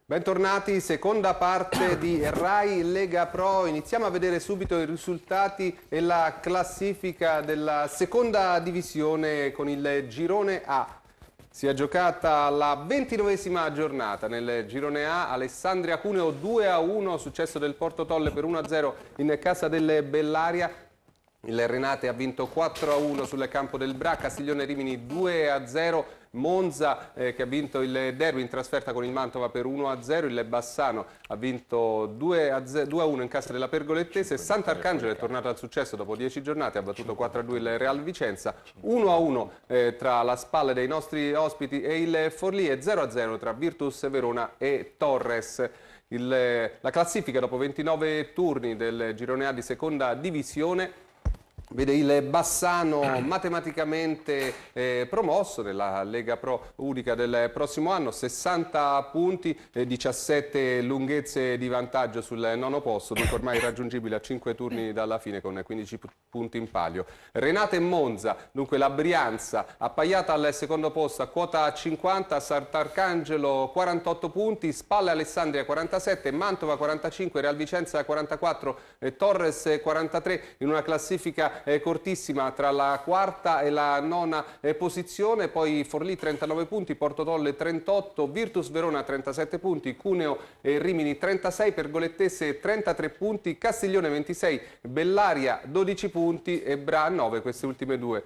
Bentornati, seconda parte di Rai Lega Pro. Iniziamo a vedere subito i risultati e la classifica della seconda divisione con il girone A. Si è giocata la 29esima giornata nel girone A. Alessandria Cuneo 2-1, successo del Porto Tolle per 1-0 in casa del Bellaria. Il Renate ha vinto 4-1 sul campo del Bra, Castiglione Rimini 2-0, Monza che ha vinto il derby in trasferta con il Mantova per 1-0, il Bassano ha vinto 2-1 in casa della Pergolettese, Sant'Arcangelo è tornato al successo dopo 10 giornate, ha battuto 4-2 il Real Vicenza, 1-1 tra la Spal dei nostri ospiti e il Forlì e 0-0 tra Virtus Verona e Torres. La classifica dopo 29 turni del girone A di seconda divisione vede il Bassano matematicamente promosso nella Lega Pro unica del prossimo anno, 60 punti, 17 lunghezze di vantaggio sul nono posto, dunque ormai raggiungibile a 5 turni dalla fine con 15 punti in palio. Renate e Monza, dunque la Brianza appaiata al secondo posto a quota 50, Sant'Arcangelo 48 punti, Spalla Alessandria 47, Mantova 45, Real Vicenza 44, Torres 43 in una classifica cortissima tra la quarta e la nona posizione, poi Forlì 39 punti, Porto Tolle 38, Virtus Verona 37 punti, Cuneo e Rimini 36, Pergolettese 33 punti, Castiglione 26, Bellaria 12 punti e Bra 9, queste ultime due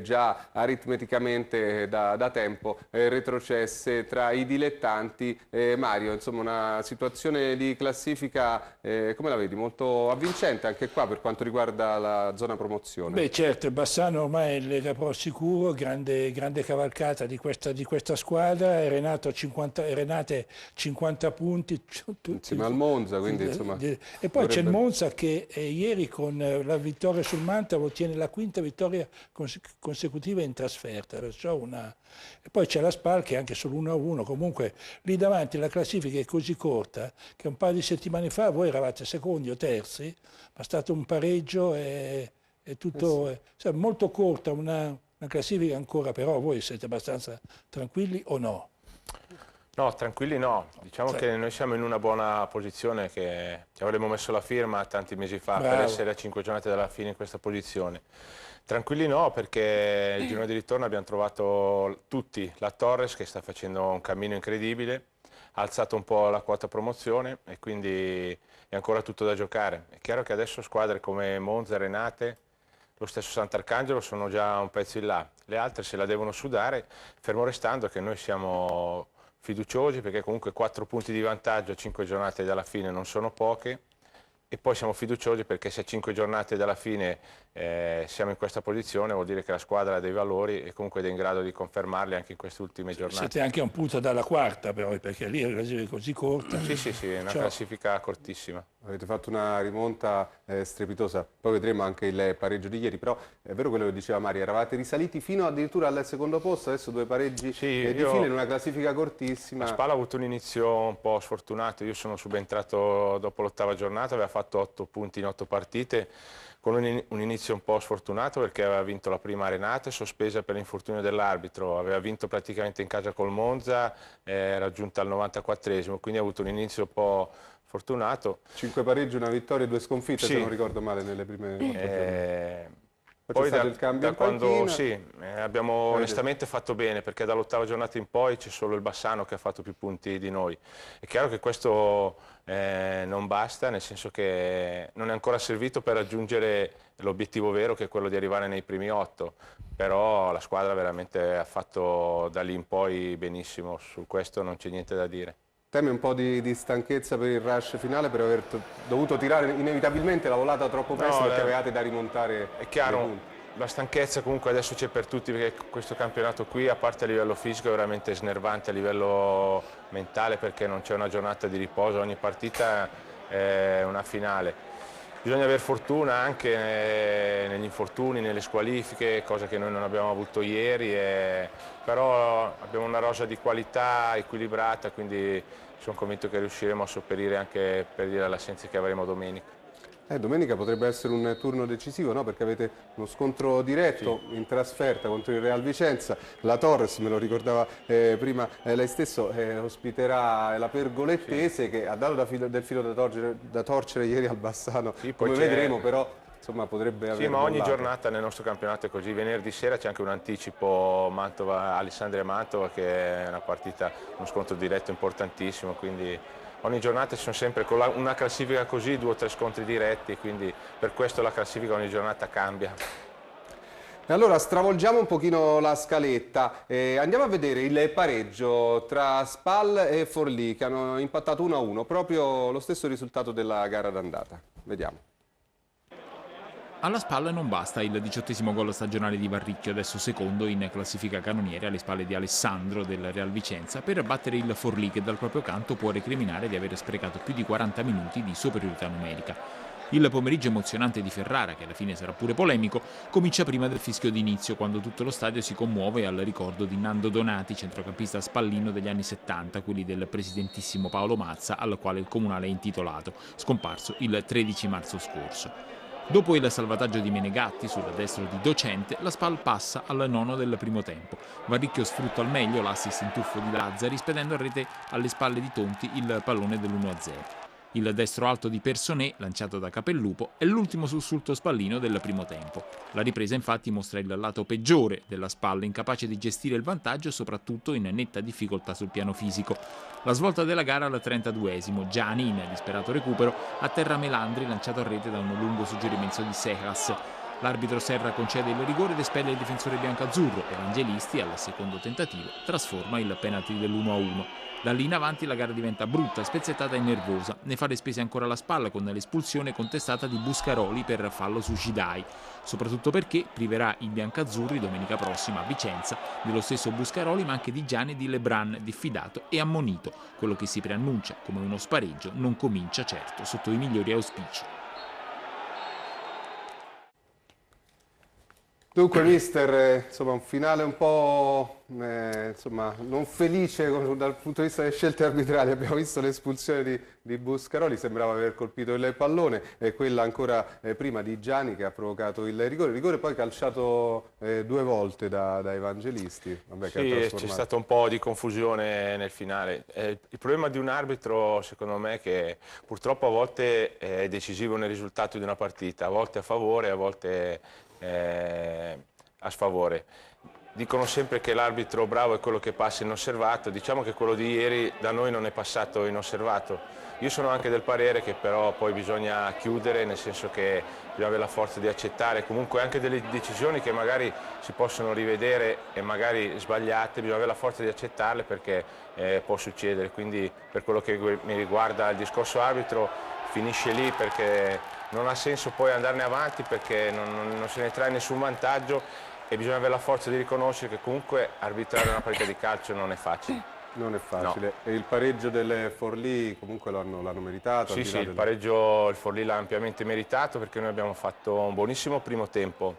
già aritmeticamente da tempo retrocesse tra i dilettanti. Mario, insomma una situazione di classifica come la vedi? Molto avvincente anche qua per quanto riguarda la zona promozione. Beh certo, il Bassano ormai è Lega Pro sicuro, grande cavalcata di questa squadra, Renate 50 punti. Insieme al Monza, quindi insomma... E poi c'è il Monza che ieri con la vittoria sul Mantova ottiene la quinta vittoria consecutiva in trasferta, perciò E poi c'è la Spal che è anche solo 1-1, comunque lì davanti la classifica è così corta che un paio di settimane fa voi eravate secondi o terzi, ma è stato un pareggio e... È tutto molto corta una classifica ancora, però voi siete abbastanza tranquilli o no? No, tranquilli no. Diciamo che noi siamo in una buona posizione, che avremmo messo la firma tanti mesi fa. Bravo. Per essere a 5 giornate dalla fine in questa posizione. Tranquilli no, perché il girone di ritorno abbiamo trovato tutti, la Torres che sta facendo un cammino incredibile, ha alzato un po' la quota promozione e quindi è ancora tutto da giocare. È chiaro che adesso squadre come Monza e Renate, lo stesso Sant'Arcangelo sono già un pezzo in là, le altre se la devono sudare, fermo restando che noi siamo fiduciosi perché comunque 4 punti di vantaggio a 5 giornate dalla fine non sono poche e poi siamo fiduciosi perché se a 5 giornate dalla fine siamo in questa posizione vuol dire che la squadra ha dei valori e comunque è in grado di confermarli anche in queste ultime giornate. Siete anche a un punto dalla quarta però, perché lì la classifica è così corta. Sì, è una classifica cortissima. Avete fatto una rimonta strepitosa, poi vedremo anche il pareggio di ieri, però è vero quello che diceva Mario, eravate risaliti fino addirittura al secondo posto, adesso 2 pareggi di fila in una classifica cortissima. La Spal ha avuto un inizio un po' sfortunato, io sono subentrato dopo l'8ª giornata, aveva fatto 8 punti in 8 partite, con un inizio un po' sfortunato perché aveva vinto la prima Renate, sospesa per l'infortunio dell'arbitro, aveva vinto praticamente in casa col Monza, raggiunta al 94esimo, quindi ha avuto un inizio un po' fortunato. 5 pareggi, una vittoria e 2 sconfitte, se non ricordo male, nelle prime 8 Poi il cambio da quando abbiamo onestamente fatto bene, perché dall'8ª giornata in poi c'è solo il Bassano che ha fatto più punti di noi. È chiaro che questo non basta, nel senso che non è ancora servito per raggiungere l'obiettivo vero che è quello di arrivare nei primi 8, però la squadra veramente ha fatto da lì in poi benissimo, su questo non c'è niente da dire. Teme un po' di stanchezza per il rush finale, per aver dovuto tirare inevitabilmente la volata troppo presto perché avevate da rimontare. È chiaro, la stanchezza comunque adesso c'è per tutti perché questo campionato qui, a parte a livello fisico, è veramente snervante a livello mentale perché non c'è una giornata di riposo, ogni partita è una finale. Bisogna avere fortuna anche negli infortuni, nelle squalifiche, cosa che noi non abbiamo avuto ieri, però abbiamo una rosa di qualità equilibrata, quindi sono convinto che riusciremo a sopperire anche per dire alle assenze che avremo domenica. Domenica potrebbe essere un turno decisivo, no? Perché avete uno scontro diretto in trasferta contro il Real Vicenza. La Torres, me lo ricordava prima lei stesso, ospiterà la Pergolettese che ha dato del filo da torcere ieri al Bassano. Come vedremo però, insomma, potrebbe aver ma ogni mollato. giornata nel nostro campionato è così. Venerdì sera c'è anche un anticipo Alessandria-Mantova, che è una partita, uno scontro diretto importantissimo, quindi ogni giornata ci sono sempre, con una classifica così, 2 o 3 scontri diretti, quindi per questo la classifica ogni giornata cambia. E allora stravolgiamo un pochino la scaletta, andiamo a vedere il pareggio tra Spal e Forlì che hanno impattato 1-1, proprio lo stesso risultato della gara d'andata. Vediamo. Alla Spal non basta il 18° gol stagionale di Varricchio, adesso secondo in classifica canoniere alle spalle di Alessandro del Real Vicenza, per battere il Forlì che dal proprio canto può recriminare di aver sprecato più di 40 minuti di superiorità numerica. Il pomeriggio emozionante di Ferrara, che alla fine sarà pure polemico, comincia prima del fischio d'inizio, quando tutto lo stadio si commuove al ricordo di Nando Donati, centrocampista spallino degli anni 70, quelli del presidentissimo Paolo Mazza, al quale il comunale è intitolato, scomparso il 13 marzo scorso. Dopo il salvataggio di Menegatti sul destro di Docente, la Spal passa al nono del primo tempo. Varricchio sfrutta al meglio l'assist in tuffo di Lazzari, spedendo a rete alle spalle di Tonti il pallone dell'1-0. Il destro alto di Personet, lanciato da Capellupo, è l'ultimo sussulto spallino del primo tempo. La ripresa infatti mostra il lato peggiore della Spal, incapace di gestire il vantaggio, soprattutto in netta difficoltà sul piano fisico. La svolta della gara al 32esimo, Gianni, in disperato recupero, atterra Melandri, lanciato a rete da un lungo suggerimento di Sejas. L'arbitro Serra concede il rigore ed espelle il difensore biancazzurro. Evangelisti, al secondo tentativo, trasforma il penalty dell'1-1. Da lì in avanti la gara diventa brutta, spezzettata e nervosa. Ne fa le spese ancora la Spal con l'espulsione contestata di Buscaroli per fallo su Gidai, soprattutto perché priverà i biancazzurri domenica prossima a Vicenza dello stesso Buscaroli, ma anche di Gianni e di Lebran, diffidato e ammonito. Quello che si preannuncia come uno spareggio non comincia certo sotto i migliori auspici. Dunque mister, insomma un finale un po' insomma, non felice dal punto di vista delle scelte arbitrali. Abbiamo visto l'espulsione di Buscaroli, sembrava aver colpito il pallone, e quella ancora prima di Gianni che ha provocato il rigore poi calciato 2 volte da Evangelisti. Vabbè, sì, c'è stata un po' di confusione nel finale. Il problema di un arbitro secondo me è che purtroppo a volte è decisivo nel risultato di una partita, a volte a favore, a volte a sfavore. Dicono sempre che l'arbitro bravo è quello che passa inosservato, diciamo che quello di ieri da noi non è passato inosservato. Io sono anche del parere che però poi bisogna chiudere, nel senso che bisogna avere la forza di accettare comunque anche delle decisioni che magari si possono rivedere e magari sbagliate, bisogna avere la forza di accettarle perché può succedere. Quindi per quello che mi riguarda il discorso arbitro finisce lì, perché non ha senso poi andarne avanti, perché non se ne trae nessun vantaggio e bisogna avere la forza di riconoscere che comunque arbitrare una partita di calcio non è facile. Non è facile. No. E il pareggio del Forlì comunque l'hanno meritato? Sì, il pareggio il Forlì l'ha ampiamente meritato, perché noi abbiamo fatto un buonissimo primo tempo.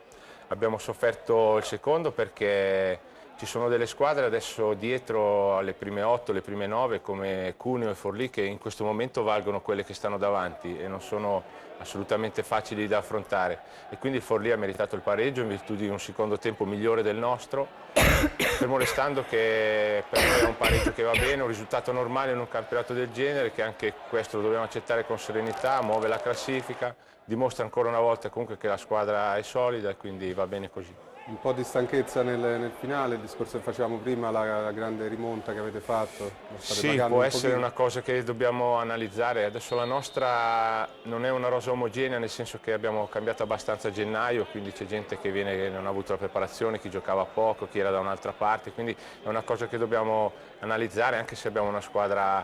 Abbiamo sofferto il secondo perché ci sono delle squadre adesso dietro alle prime 8, le prime 9 come Cuneo e Forlì, che in questo momento valgono quelle che stanno davanti e non sono assolutamente facili da affrontare, e quindi il Forlì ha meritato il pareggio in virtù di un secondo tempo migliore del nostro, fermo restando che per noi è un pareggio che va bene, un risultato normale in un campionato del genere, che anche questo lo dobbiamo accettare con serenità, muove la classifica, dimostra ancora una volta comunque che la squadra è solida e quindi va bene così. Un po' di stanchezza nel finale, il discorso che facevamo prima, la grande rimonta che avete fatto? Sì, può essere una cosa che dobbiamo analizzare. Adesso la nostra non è una rosa omogenea, nel senso che abbiamo cambiato abbastanza a gennaio, quindi c'è gente che viene che non ha avuto la preparazione, chi giocava poco, chi era da un'altra parte, quindi è una cosa che dobbiamo analizzare, anche se abbiamo una squadra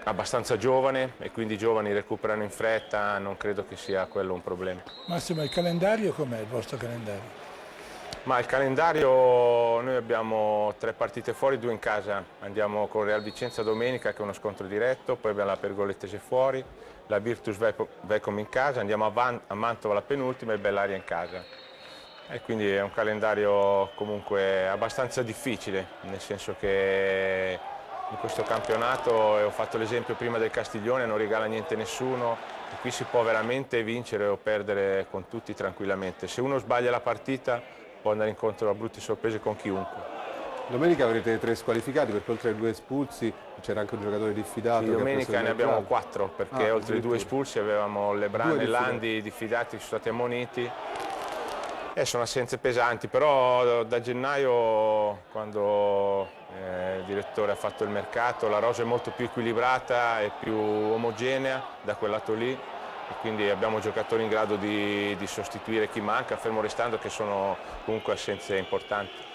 abbastanza giovane e quindi i giovani recuperano in fretta, non credo che sia quello un problema. Massimo, il calendario com'è il vostro calendario? Ma il calendario, noi abbiamo 3 partite fuori, 2 in casa. Andiamo con Real Vicenza domenica, che è uno scontro diretto, poi abbiamo la Pergolettese fuori, la Virtus Vecom in casa, andiamo a Mantova la penultima e Bellaria in casa. E quindi è un calendario comunque abbastanza difficile, nel senso che in questo campionato, e ho fatto l'esempio prima del Castiglione, non regala niente a nessuno, e qui si può veramente vincere o perdere con tutti tranquillamente. Se uno sbaglia la partita può andare incontro a brutte sorprese con chiunque. Domenica avrete 3 squalificati perché oltre ai 2 espulsi c'era anche un giocatore diffidato. Sì, che domenica ne abbiamo 4 perché oltre ai 2 espulsi avevamo Lebrun e Landi diffidati che sono stati ammoniti. Sono assenze pesanti, però da gennaio, quando il direttore ha fatto il mercato, la rosa è molto più equilibrata e più omogenea da quel lato lì, e quindi abbiamo giocatori in grado di sostituire chi manca, fermo restando che sono comunque assenze importanti.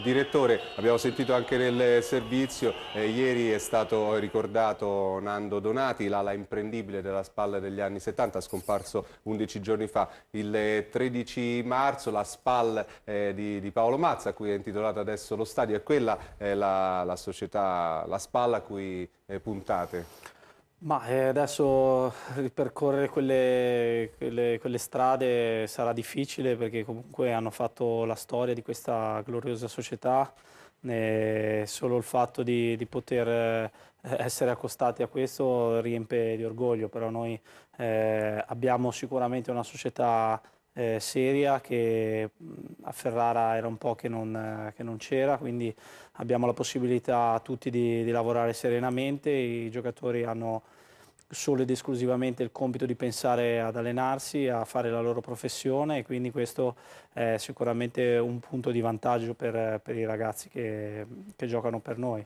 Direttore, abbiamo sentito anche nel servizio, ieri è stato ricordato Nando Donati, l'ala imprendibile della SPAL degli anni 70, scomparso 11 giorni fa. Il 13 marzo la SPAL di Paolo Mazza, a cui è intitolato adesso lo stadio, è quella la società, la SPAL a cui puntate? Ma adesso ripercorrere quelle strade sarà difficile perché comunque hanno fatto la storia di questa gloriosa società. Solo il fatto di poter essere accostati a questo riempie di orgoglio, però noi abbiamo sicuramente una società seria che a Ferrara era un po' che non c'era, quindi abbiamo la possibilità tutti di lavorare serenamente. I giocatori hanno solo ed esclusivamente il compito di pensare ad allenarsi, a fare la loro professione, e quindi questo è sicuramente un punto di vantaggio per i ragazzi che giocano per noi.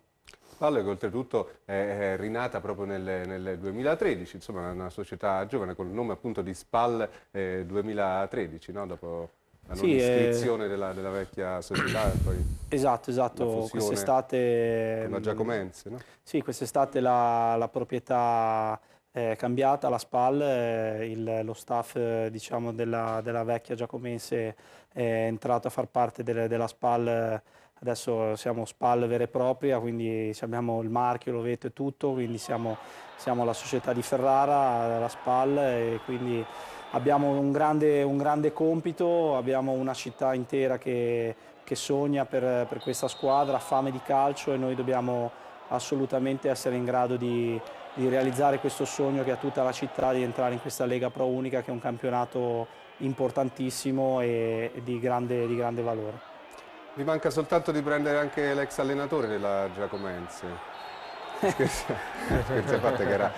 SPAL che oltretutto è rinata proprio nel 2013, insomma è una società giovane con il nome appunto di SPAL 2013, no? Dopo la non iscrizione della vecchia società e poi esatto, quest'estate con la Giacomense, no? Sì, quest'estate la proprietà è cambiata, la SPAL, lo staff diciamo della vecchia Giacomense è entrato a far parte della SPAL. Adesso siamo SPAL vera e propria, quindi abbiamo il marchio, l'ovetto e tutto, quindi siamo la società di Ferrara, la SPAL, e quindi abbiamo un grande compito, abbiamo una città intera che sogna per questa squadra, ha fame di calcio, e noi dobbiamo assolutamente essere in grado di realizzare questo sogno che ha tutta la città, di entrare in questa Lega Pro Unica, che è un campionato importantissimo e di grande valore. Vi manca soltanto di prendere anche l'ex allenatore della Giacomense. Scherzi a parte che era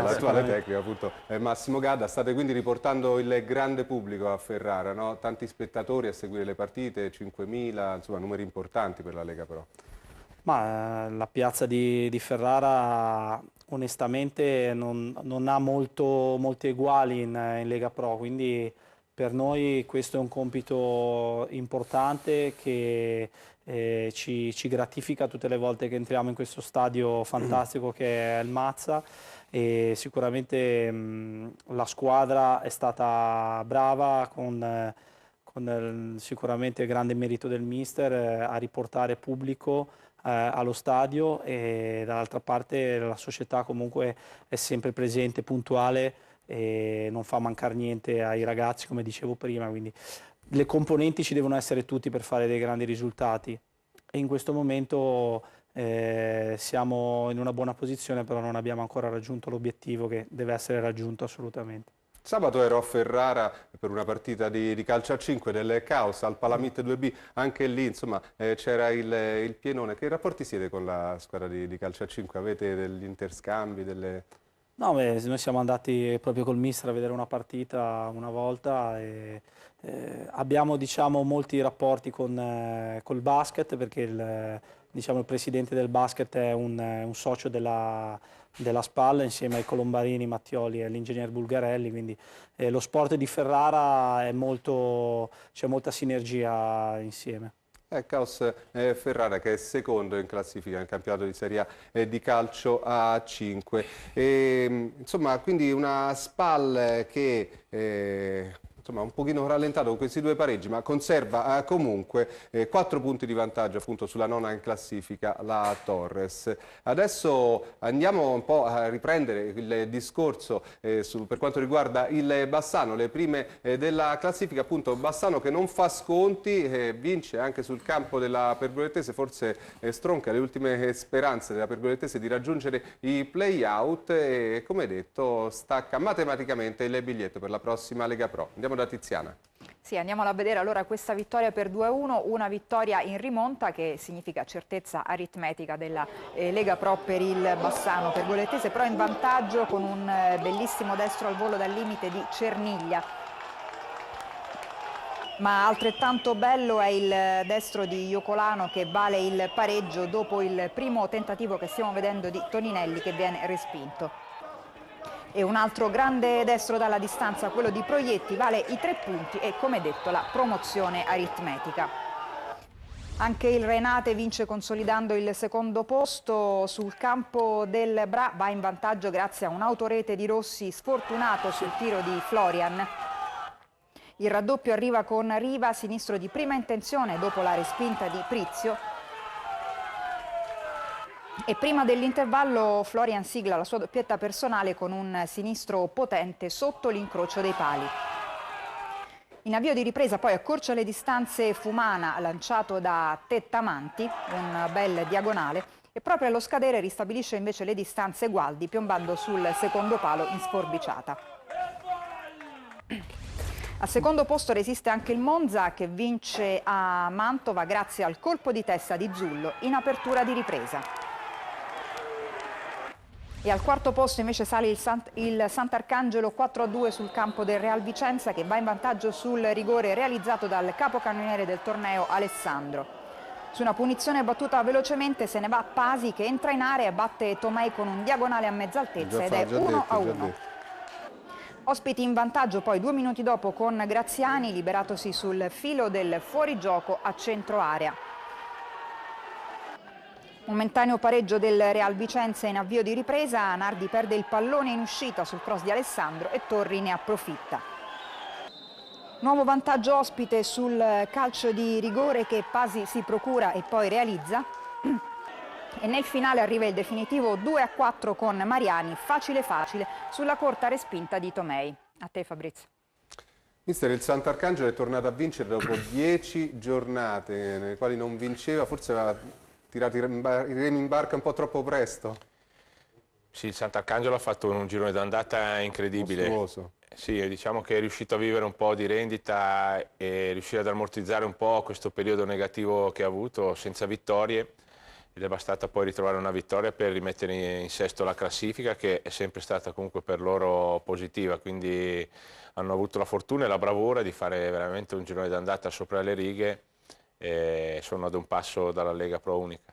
l'attuale tecnico, appunto, Massimo Gadda. State quindi riportando il grande pubblico a Ferrara, no? Tanti spettatori a seguire le partite, 5.000, insomma numeri importanti per la Lega Pro. Ma la piazza di Ferrara onestamente non ha molti eguali in Lega Pro, quindi per noi questo è un compito importante che ci gratifica tutte le volte che entriamo in questo stadio fantastico che è il Mazza, e sicuramente la squadra è stata brava con sicuramente il grande merito del mister a riportare pubblico allo stadio, e dall'altra parte la società comunque è sempre presente, puntuale, e non fa mancare niente ai ragazzi, come dicevo prima, quindi le componenti ci devono essere tutti per fare dei grandi risultati, e in questo momento siamo in una buona posizione, però non abbiamo ancora raggiunto l'obiettivo che deve essere raggiunto assolutamente. Sabato ero a Ferrara per una partita di calcio a 5 del Caos al Palamit 2B, anche lì insomma c'era il pienone. Che rapporti siete con la squadra di calcio a 5? Avete degli interscambi? No, noi siamo andati proprio col mister a vedere una partita una volta, e abbiamo diciamo molti rapporti col basket, perché il presidente del basket è un socio della SPAL insieme ai Colombarini, Mattioli e l'ingegner Bulgarelli, quindi lo sport di Ferrara c'è molta sinergia insieme. Caos Ferrara che è secondo in classifica nel campionato di Serie A di calcio a 5. Insomma, quindi una SPAL che insomma un pochino rallentato con questi 2 pareggi, ma conserva comunque 4 punti di vantaggio appunto sulla nona in classifica la Torres. Adesso andiamo un po' a riprendere il discorso per quanto riguarda il Bassano, le prime della classifica, appunto Bassano che non fa sconti, vince anche sul campo della Pergolettese, forse stronca le ultime speranze della Pergolettese di raggiungere i play-out e come detto stacca matematicamente il biglietto per la prossima Lega Pro. Andiamo da Tiziana. Sì, andiamola a vedere allora questa vittoria per 2-1, una vittoria in rimonta che significa certezza aritmetica della Lega Pro per il Bassano. Pergolettese però in vantaggio con un bellissimo destro al volo dal limite di Cerniglia. Ma altrettanto bello è il destro di Iocolano che vale il pareggio dopo il primo tentativo che stiamo vedendo di Toninelli che viene respinto. E un altro grande destro dalla distanza, quello di Proietti, vale i 3 punti e come detto la promozione aritmetica. Anche il Renate vince consolidando il secondo posto sul campo del Bra, va in vantaggio grazie a un autorete di Rossi sfortunato sul tiro di Florian. Il raddoppio arriva con Riva, sinistro di prima intenzione dopo la respinta di Prizio. E prima dell'intervallo Florian sigla la sua doppietta personale con un sinistro potente sotto l'incrocio dei pali. In avvio di ripresa poi accorcia le distanze Fumana lanciato da Tettamanti, un bel diagonale, e proprio allo scadere ristabilisce invece le distanze Gualdi piombando sul secondo palo in sforbiciata. Al secondo posto resiste anche il Monza che vince a Mantova grazie al colpo di testa di Zullo in apertura di ripresa. E al quarto posto invece sale il Sant'Arcangelo 4-2 sul campo del Real Vicenza che va in vantaggio sul rigore realizzato dal capocannoniere del torneo Alessandro. Su una punizione battuta velocemente se ne va Pasi che entra in area e batte Tomei con un diagonale a mezza altezza ed è 1-1. Ospiti in vantaggio poi 2 minuti dopo con Graziani liberatosi sul filo del fuorigioco a centro area. Momentaneo pareggio del Real Vicenza in avvio di ripresa, Nardi perde il pallone in uscita sul cross di Alessandro e Torri ne approfitta. Nuovo vantaggio ospite sul calcio di rigore che Pasi si procura e poi realizza. E nel finale arriva il definitivo 2-4 con Mariani, facile facile, sulla corta respinta di Tomei. A te Fabrizio. Mister, il Sant'Arcangelo è tornato a vincere dopo 10 giornate nelle quali non vinceva, forse aveva tirato i remi in barca un po' troppo presto. Sì, il Sant'Arcangelo ha fatto un girone d'andata incredibile. Mostruoso. Sì, diciamo che è riuscito a vivere un po' di rendita e riuscire ad ammortizzare un po' questo periodo negativo che ha avuto senza vittorie ed è bastata poi ritrovare una vittoria per rimettere in sesto la classifica che è sempre stata comunque per loro positiva, quindi hanno avuto la fortuna e la bravura di fare veramente un girone d'andata sopra le righe e sono ad un passo dalla Lega Pro Unica.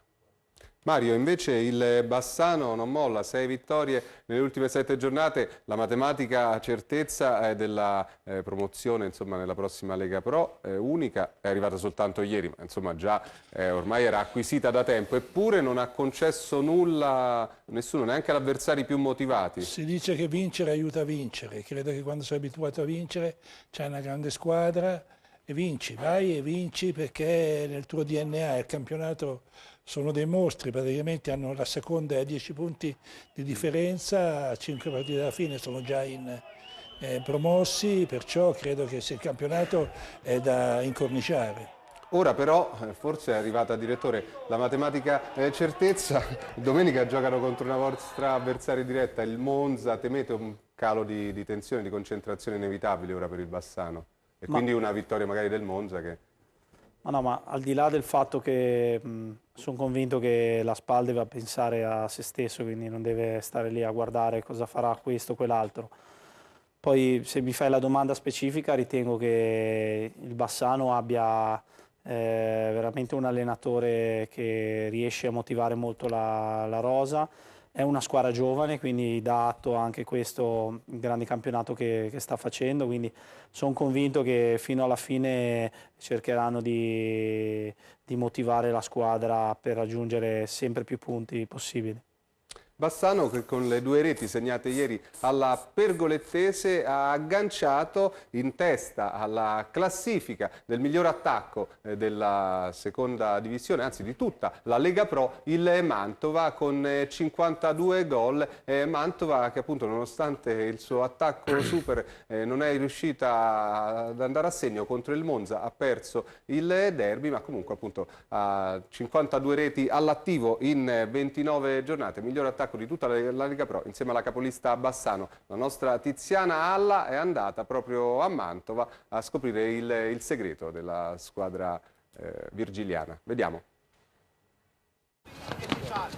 Mario, invece il Bassano non molla, 6 vittorie nelle ultime 7 giornate, la matematica certezza della promozione insomma, nella prossima Lega Pro Unica è arrivata soltanto ieri, ma insomma già ormai era acquisita da tempo, eppure non ha concesso nulla a nessuno, neanche ad avversari più motivati. Si dice che vincere aiuta a vincere, credo che quando sei abituato a vincere c'è una grande squadra e vinci, vai e vinci perché nel tuo DNA il campionato sono dei mostri, praticamente hanno la seconda a 10 punti di differenza, a 5 partite dalla fine sono già promossi, perciò credo che se il campionato è da incorniciare. Ora però, forse è arrivata, direttore, la matematica certezza, domenica giocano contro una vostra avversaria diretta, il Monza, temete un calo di tensione, di concentrazione inevitabile ora per il Bassano? E quindi una vittoria magari del Monza che... Ma al di là del fatto che sono convinto che la SPAL deve pensare a se stesso, quindi non deve stare lì a guardare cosa farà questo o quell'altro. Poi se mi fai la domanda specifica ritengo che il Bassano abbia veramente un allenatore che riesce a motivare molto la rosa. È una squadra giovane, quindi dà atto anche questo il grande campionato che sta facendo, quindi sono convinto che fino alla fine cercheranno di motivare la squadra per raggiungere sempre più punti possibili. Bassano, che con le 2 reti segnate ieri alla Pergolettese ha agganciato in testa alla classifica del miglior attacco della seconda divisione, anzi di tutta la Lega Pro, il Mantova con 52 gol. Mantova che appunto nonostante il suo attacco super non è riuscita ad andare a segno contro il Monza, ha perso il derby, ma comunque appunto ha 52 reti all'attivo in 29 giornate, miglior attacco di tutta la Lega Pro, insieme alla capolista Bassano. La nostra Tiziana Alla è andata proprio a Mantova a scoprire il segreto della squadra virgiliana. Vediamo.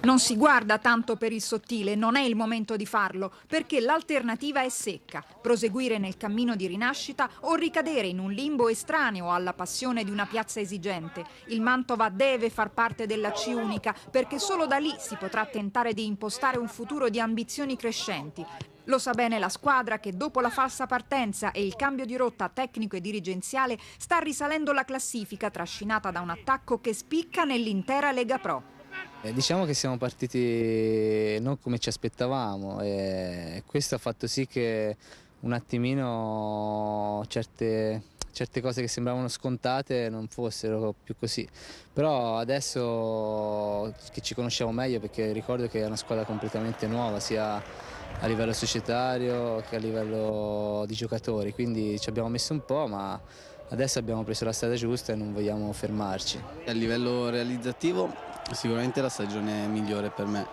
Non si guarda tanto per il sottile, non è il momento di farlo, perché l'alternativa è secca: proseguire nel cammino di rinascita o ricadere in un limbo estraneo alla passione di una piazza esigente. Il Mantova deve far parte della C unica, perché solo da lì si potrà tentare di impostare un futuro di ambizioni crescenti. Lo sa bene la squadra che dopo la falsa partenza e il cambio di rotta tecnico e dirigenziale sta risalendo la classifica, trascinata da un attacco che spicca nell'intera Lega Pro. Diciamo che siamo partiti non come ci aspettavamo e questo ha fatto sì che un attimino certe cose che sembravano scontate non fossero più così. Però adesso che ci conosciamo meglio, perché ricordo che è una squadra completamente nuova sia a livello societario che a livello di giocatori, quindi ci abbiamo messo un po', ma adesso abbiamo preso la strada giusta e non vogliamo fermarci. A livello realizzativo sicuramente la stagione migliore per me.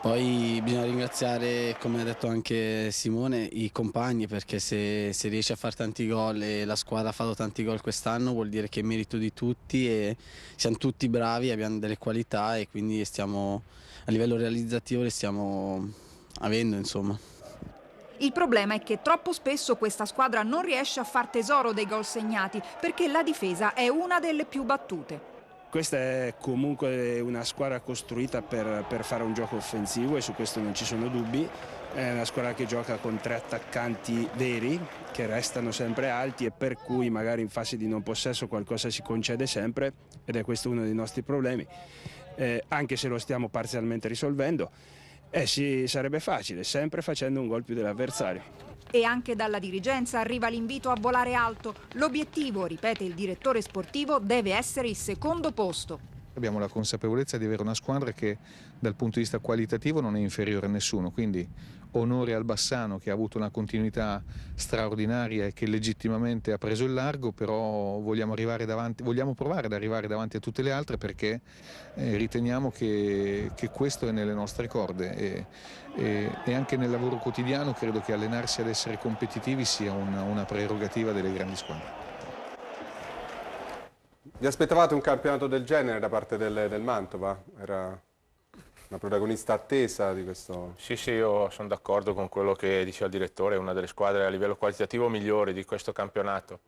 Poi bisogna ringraziare, come ha detto anche Simone, i compagni, perché se riesce a fare tanti gol e la squadra ha fatto tanti gol quest'anno vuol dire che è merito di tutti e siamo tutti bravi, abbiamo delle qualità e quindi a livello realizzativo le stiamo avendo, insomma. Il problema è che troppo spesso questa squadra non riesce a far tesoro dei gol segnati, perché la difesa è una delle più battute. Questa è comunque una squadra costruita per fare un gioco offensivo e su questo non ci sono dubbi. È una squadra che gioca con 3 attaccanti veri che restano sempre alti e per cui magari in fase di non possesso qualcosa si concede sempre, ed è questo uno dei nostri problemi, anche se lo stiamo parzialmente risolvendo. Sì, sarebbe facile, sempre facendo un gol più dell'avversario. E anche dalla dirigenza arriva l'invito a volare alto. L'obiettivo, ripete il direttore sportivo, deve essere il secondo posto. Abbiamo la consapevolezza di avere una squadra che dal punto di vista qualitativo non è inferiore a nessuno, quindi onore al Bassano che ha avuto una continuità straordinaria e che legittimamente ha preso il largo, però vogliamo provare ad arrivare davanti a tutte le altre perché riteniamo che questo è nelle nostre corde e anche nel lavoro quotidiano credo che allenarsi ad essere competitivi sia una prerogativa delle grandi squadre. Vi aspettavate un campionato del genere da parte del Mantova? Era una protagonista attesa di questo? Sì, io sono d'accordo con quello che diceva il direttore, è una delle squadre a livello qualitativo migliori di questo campionato.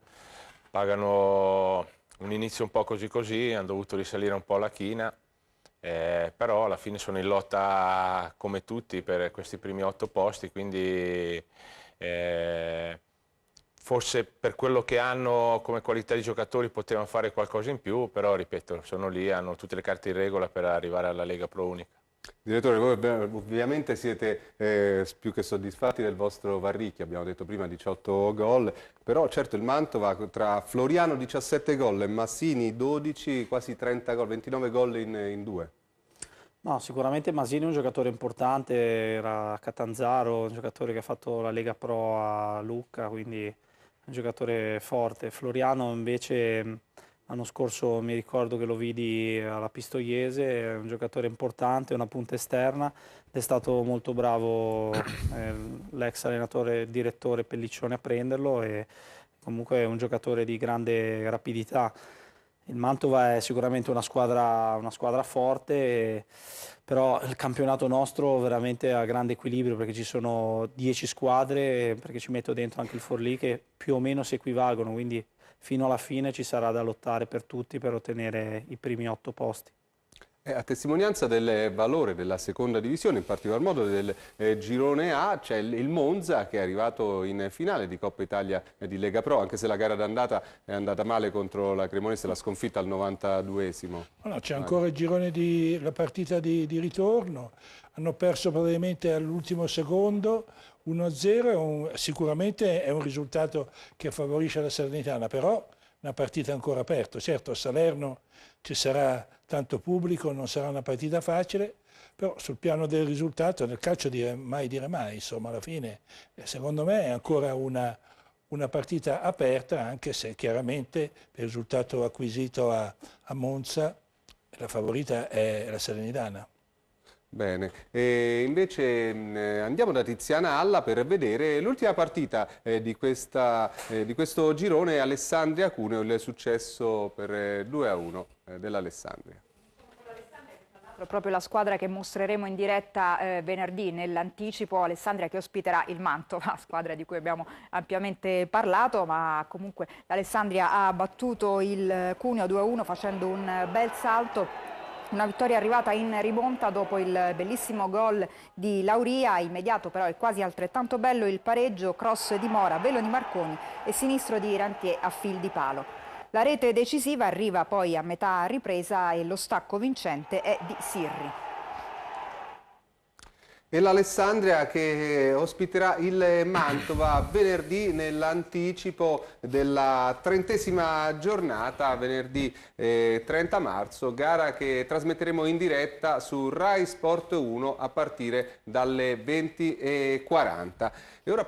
Pagano un inizio un po' così, hanno dovuto risalire un po' la china, però alla fine sono in lotta come tutti per questi primi 8 posti, quindi forse per quello che hanno come qualità di giocatori potevano fare qualcosa in più, però ripeto, sono lì, hanno tutte le carte in regola per arrivare alla Lega Pro Unica. Direttore, voi ovviamente siete più che soddisfatti del vostro Varricchia, abbiamo detto prima 18 gol, però certo il Mantova tra Floriano 17 gol e Massini 12, quasi 30 gol, 29 gol in 2. No, sicuramente Masini è un giocatore importante, era a Catanzaro, un giocatore che ha fatto la Lega Pro a Lucca, quindi un giocatore forte. Floriano invece l'anno scorso mi ricordo che lo vidi alla Pistoiese, è un giocatore importante, una punta esterna, è stato molto bravo l'ex allenatore, direttore Pelliccione a prenderlo e comunque è un giocatore di grande rapidità. Il Mantova è sicuramente una squadra forte, però il campionato nostro veramente ha grande equilibrio perché ci sono 10 squadre, perché ci metto dentro anche il Forlì che più o meno si equivalgono, quindi fino alla fine ci sarà da lottare per tutti per ottenere i primi 8 posti. A testimonianza del valore della seconda divisione, in particolar modo del girone A, c'è il Monza che è arrivato in finale di Coppa Italia di Lega Pro, anche se la gara d'andata è andata male contro la Cremonese, la sconfitta al 92esimo. No, c'è ancora il girone la partita di ritorno, hanno perso praticamente all'ultimo secondo 1-0, sicuramente è un risultato che favorisce la Salernitana, però una partita ancora aperta. Certo, a Salerno ci sarà tanto pubblico, non sarà una partita facile, però sul piano del risultato, nel calcio mai dire mai, insomma, alla fine secondo me è ancora una partita aperta, anche se chiaramente per il risultato acquisito a Monza la favorita è la Salernitana. Bene, e invece andiamo da Tiziana Alla per vedere l'ultima partita di questo girone, Alessandria-Cuneo, il successo per 2-1 dell'Alessandria. Proprio la squadra che mostreremo in diretta venerdì nell'anticipo, Alessandria che ospiterà il Mantova, squadra di cui abbiamo ampiamente parlato, ma comunque l'Alessandria ha battuto il Cuneo 2-1 facendo un bel salto. Una vittoria arrivata in rimonta dopo il bellissimo gol di Lauria, immediato però è quasi altrettanto bello il pareggio, cross di Mora, velo di Marconi e sinistro di Rantier a fil di palo. La rete decisiva arriva poi a metà ripresa e lo stacco vincente è di Sirri. E l'Alessandria che ospiterà il Mantova venerdì nell'anticipo della 30ª giornata, venerdì 30 marzo, gara che trasmetteremo in diretta su Rai Sport 1 a partire dalle 20:40. E ora